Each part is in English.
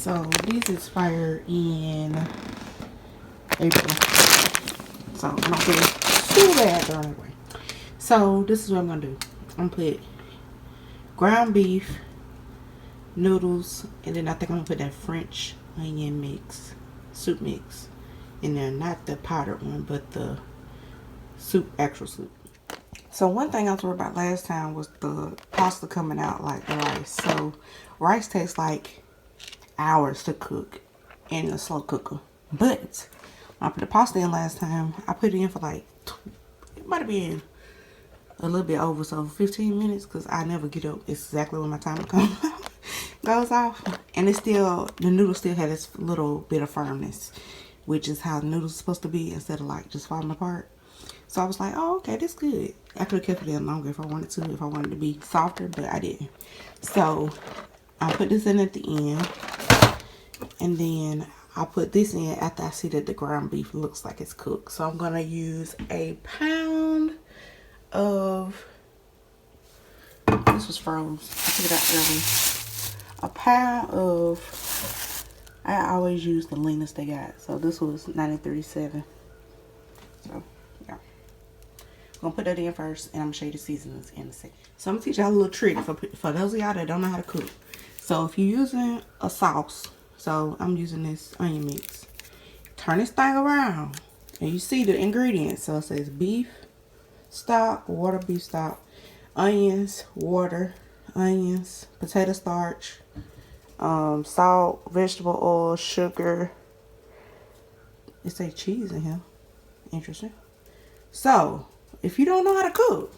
So these expired in April. So I'm not getting too bad though anyway. So this is what I'm gonna do. I'm gonna put ground beef, noodles, and then I think I'm gonna put that French onion mix, soup mix in there. Not the powdered one, but the soup, actual soup. So one thing I was worried about last time was the pasta coming out like the rice. So rice takes like hours to cook in a slow cooker. But when I put the pasta in last time, I put it in for like, it might have been a little bit over, so 15 minutes, because I never get up exactly when my timer goes off. And it's still, the noodle still had this little bit of firmness, which is how the noodles are supposed to be instead of like just falling apart. So I was like, oh, okay, this good. I could have kept it in longer if I wanted to, if I wanted to be softer, but I didn't. So I put this in at the end, and then I'll put this in after I see that the ground beef looks like it's cooked. So I'm going to use a pound of, this was froze, I took it out early. A pound of, I always use the leanest they got. So this was 90.37. So yeah, I'm gonna put that in first, and I'm gonna show you the seasonings in a second. So I'm gonna teach y'all a little trick for those of y'all that don't know how to cook. So if you're using a sauce, so I'm using this onion mix, turn this thing around and you see the ingredients. So it says beef stock, water, beef stock, onions, water, onions, potato starch, salt, vegetable oil, sugar. It says cheese in here. Interesting. So if you don't know how to cook,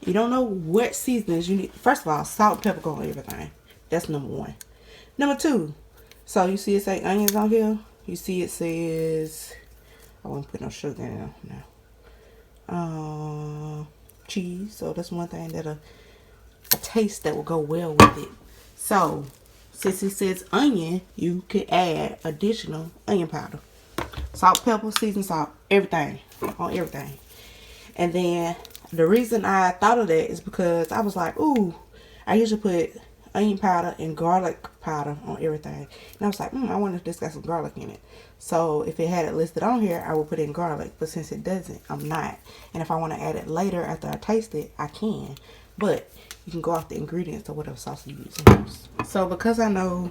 you don't know what seasonings you need. First of all, salt, pepper go on everything. That's number one. Number two, so you see it say onions on here. You see it says, I won't put no sugar in there now. Cheese. So that's one thing that a taste that will go well with it. So since it says onion, you could add additional onion powder, salt, pepper, seasoned salt, everything on everything. And then the reason I thought of that is because I was like, ooh, I usually put onion powder and garlic powder on everything. And I was like, I wonder if this got some garlic in it. So if it had it listed on here, I would put in garlic. But since it doesn't, I'm not. And if I want to add it later after I taste it, I can. But you can go off the ingredients or whatever sauce you use. So because I know,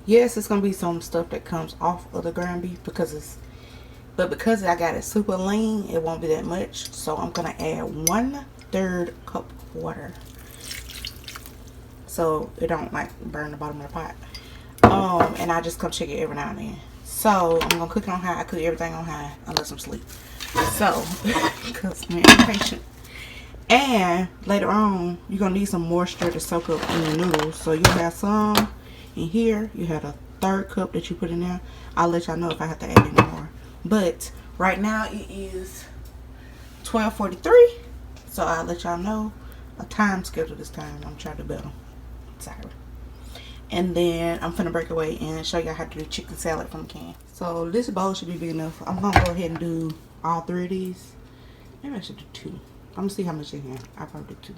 yes, it's going to be some stuff that comes off of the ground beef because I got it super lean, it won't be that much. So I'm going to add 1/3 cup of water, so it don't like burn the bottom of the pot. And I just come check it every now and then. So I'm gonna cook it on high. I cook everything on high unless I'm asleep. So because I'm impatient. And later on, you're gonna need some moisture to soak up in your noodles. So you'll have some in here. You had a 1/3 cup that you put in there. I'll let y'all know if I have to add any more. But right now it is 12:43. So I'll let y'all know a time schedule this time. I'm trying to better. Sorry. And then I'm finna break away and show y'all how to do chicken salad from a can. So this bowl should be big enough. I'm gonna go ahead and do all 3 of these. Maybe I should do 2. I'm gonna see how much in here. I'll probably do 2.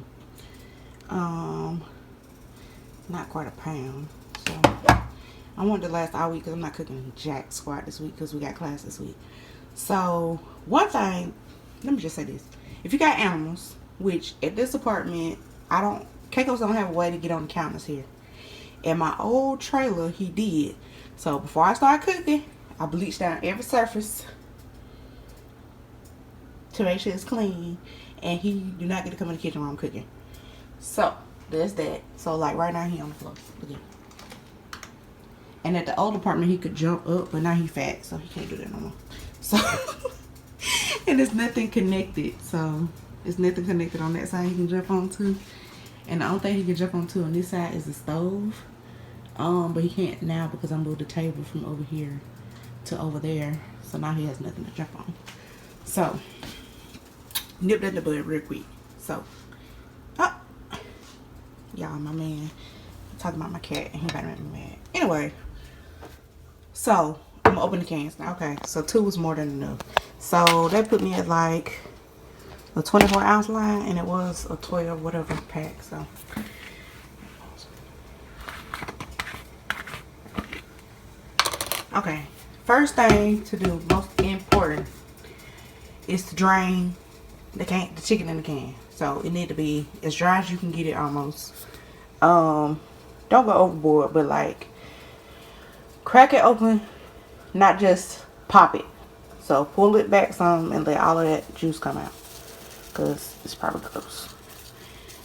Not quite a pound. So I want it to last all week because I'm not cooking jack squat this week because we got class this week. So one thing, let me just say this. If you got animals, which at this apartment, Keikos don't have a way to get on the counters here. In my old trailer, he did. So before I start cooking, I bleach down every surface to make sure it's clean. And he do not get to come in the kitchen while I'm cooking. So there's that. So like right now he on the floor. Look at him. And at the old apartment he could jump up, but now he fat, so he can't do that no more. So and there's nothing connected. So there's nothing connected on that side he can jump onto. And the only thing he can jump onto on this side is the stove. But he can't now because I moved the table from over here to over there. So now he has nothing to jump on. So, nip that in the bud real quick. So, y'all, my man talking about my cat and he about to make me mad. Anyway, so I'm gonna open the cans now. Okay, so 2 was more than enough. So that put me at like a 24-ounce line, and it was a 12 whatever pack. So Okay, first thing to do, most important, is to drain the chicken in the can. So it need to be as dry as you can get it almost. Don't go overboard, but like crack it open, not just pop it. So pull it back some and let all of that juice come out, because it's probably gross.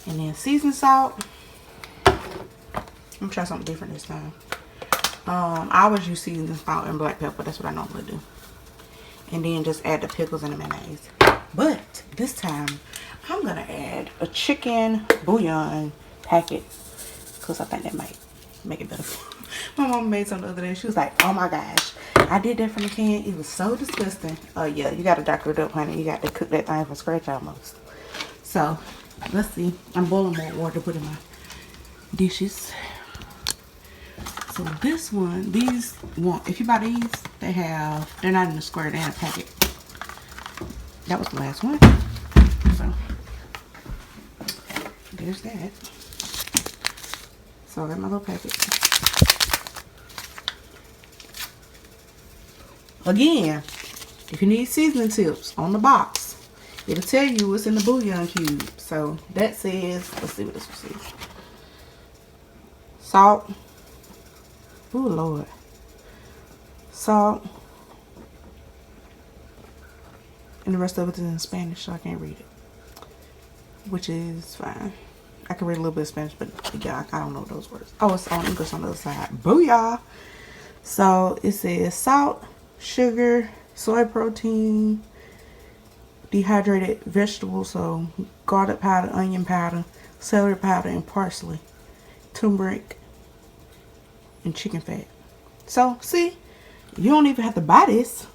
And then season salt. I'm gonna try something different this time. I always use seasoning salt and black pepper. That's what I normally do. And then just add the pickles and the mayonnaise. But this time, I'm gonna add a chicken bouillon packet, because I think that might make it better. My mom made some the other day. She was like, oh my gosh, I did that from the can. It was so disgusting. Oh yeah, you gotta doctor it up, honey. You got to cook that thing from scratch almost. So let's see. I'm boiling more water to put in my dishes. So this one, if you buy these, they're not in a square, they're in a packet. That was the last one. So there's that. So I got my little packet. Again, if you need seasoning tips on the box, it'll tell you what's in the bouillon cube. So that says, let's see what this one says. Salt. Oh Lord. Salt. And the rest of it is in Spanish, so I can't read it. Which is fine. I can read a little bit of Spanish, but yeah, I don't know those words. Oh, it's on English on the other side. Booyah! So it says salt, sugar, soy protein, dehydrated vegetables, so garlic powder, onion powder, celery powder, and parsley, turmeric, and chicken fat. So see, you don't even have to buy this.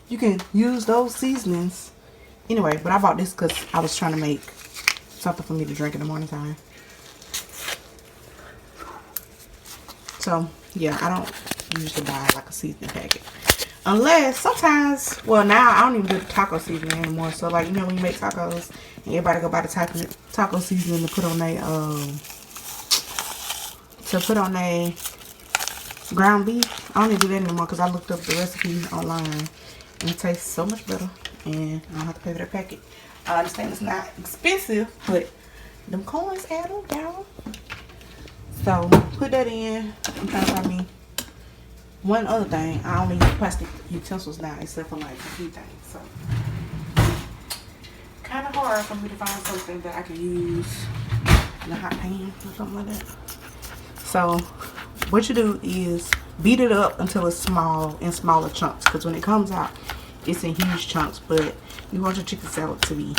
You can use those seasonings anyway. But I bought this because I was trying to make something for me to drink in the morning time. So yeah, I don't usually buy like a seasoning packet, unless sometimes, well, now I don't even do the taco seasoning anymore. So like, you know, when you make tacos and everybody go buy the taco seasoning to put on their ground beef. I don't even do that anymore because I looked up the recipe online and it tastes so much better, and I don't have to pay for that packet. I understand it's not expensive, but them coins add up, y'all. So put that in. I'm trying to find me one other thing. I only use plastic utensils now, except for like a few things. So kind of hard for me to find something that I can use in a hot pan or something like that. So what you do is beat it up until it's small, in smaller chunks, because when it comes out, it's in huge chunks. But you want your chicken salad to be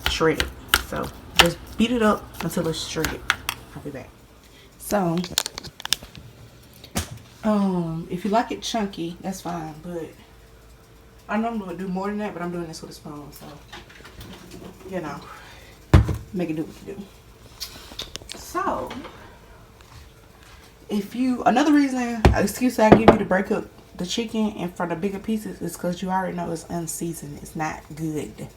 shredded, so just beat it up until it's shredded. I'll be back. So if you like it chunky, that's fine, but I normally would do more than that, but I'm doing this with a spoon, so you know, make it do what you do. So another reason, excuse I give you to break up the chicken and for the bigger pieces is because you already know it's unseasoned. It's not good.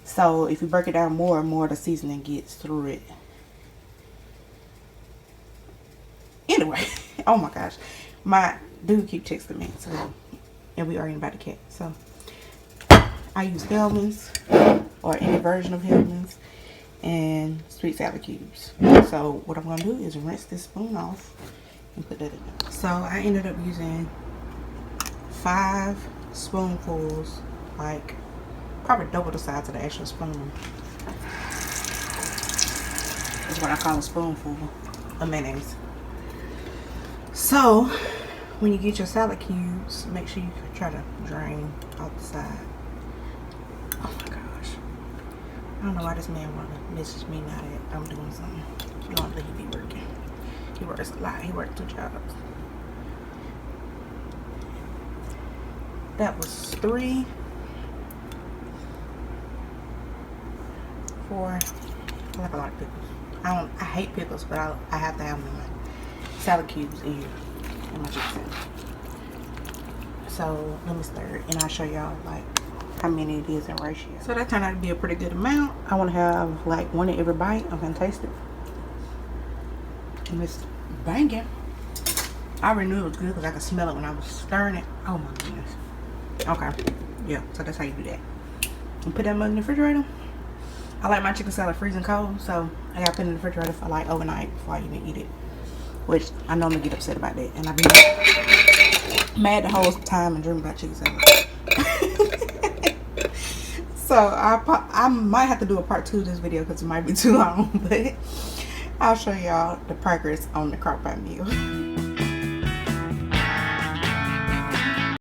So if you break it down more and more, the seasoning gets through it. Anyway, oh my gosh, my dude keep texting me, so, and we arguing about the cat. So I use Hellmann's or any version of Hellmann's and sweet salad cubes. So what I'm gonna do is rinse this spoon off and put that in there. So I ended up using 5 spoonfuls, like probably double the size of the actual spoon. That's what I call a spoonful of mayonnaise. So when you get your salad cubes, make sure you try to drain off the side. Oh my gosh, I don't know why this man wanna message me now that I'm doing something. Normally he be working. He works a lot. He works 2 jobs. That was 3, 4. I like a lot of pickles. I hate pickles, but I have to have them in my salad cubes in my chicken. So let me stir it, and I'll show y'all like how many it is in ratio. So that turned out to be a pretty good amount. I want to have like 1 in every bite. I'm gonna taste it. And it's banging. I already knew it was good because I could smell it when I was stirring it. Oh my goodness. Okay. Yeah, so that's how you do that. And put that mug in the refrigerator. I like my chicken salad freezing cold, so I gotta put it in the refrigerator for like overnight before I even eat it. Which I normally get upset about that, and I've been mad the whole time and dream about chicken salad. So I might have to do a part 2 of this video because it might be too long, but I'll show y'all the progress on the Crockpot meal.